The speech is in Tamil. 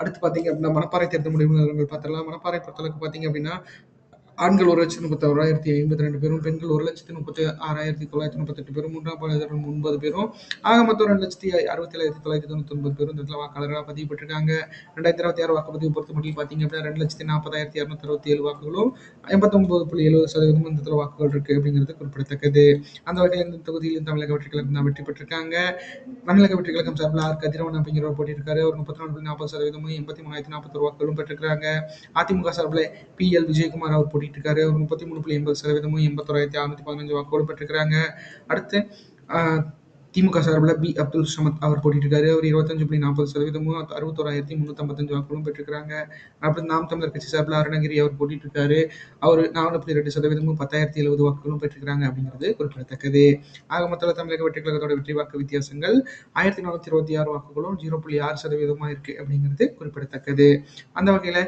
அடுத்து பார்த்தீங்க அப்படின்னா, மணப்பாறை தேர்தல் முடிவு விவரங்கள் பார்த்துடலாம். மணப்பாறை பொறுத்தளவுக்கு பார்த்தீங்க அப்படின்னா, ஆண்கள் 1,31,152 பேரும், பெண்கள் 1,36,938 பேரும், 3ஆம் பாலினர்கள் 9 பேரும், ஆக மொத்தம் 2,67,999 பேரும் இந்த இடத்துல வாக்காளர்களா பதிவு பெற்றிருக்காங்க. 2026 வாக்குப்பதிவு பொறுத்தமட்டில் பார்த்தீங்க அப்படின்னா, 2,40,267 வாக்குகளும், 89.70% இந்த இடத்துல வாக்குகள் இருக்கு அப்படிங்கிறது குறிப்பிடத்தக்கது. அந்த வகையில் இந்த தொகுதியில் தமிழக வெற்றிக் கழகம் தான் வெற்றி பெற்றிருக்காங்க. தமிழக வெற்றிக் கழகம் சார்பில் ஆர் கதிரவன் அப்படிங்கிறவர் போட்டியிருக்காரு. அவர் 34.40%, 83,041 வாக்குகளும் பெற்றிருக்காங்க. அதிமுக சார்பில் பி.எல். விஜயகுமார் அவர் போட்டிட்டு இருக்காரு. அவர் 33.80%, 81,615 வாக்குகளும் பெற்றிருக்காங்க. அடுத்து திமுக சார்பில் பி. அப்துல் சமத் அவர் போட்டிட்டு இருக்காரு. அவர் 25.40%, 61,355 வாக்குகளும் பெற்றிருக்காங்க. அப்புறம் நாம் தமிழர் கட்சி சார்பில் அருணகிரி அவர் போட்டிட்டு இருக்காரு. அவர் 4.2%, 10,070 வாக்குகளும் பெற்றிருக்காங்க அப்படிங்கிறது குறிப்பிடத்தக்கது. ஆக மொத்தத்தில் தமிழக வெற்றிக் கழகத்தோட வெற்றி வாக்கு வித்தியாசங்கள் 1,426 வாக்குகளும் 0.6% இருக்கு அப்படிங்கிறது குறிப்பிடத்தக்கது. அந்த வகையில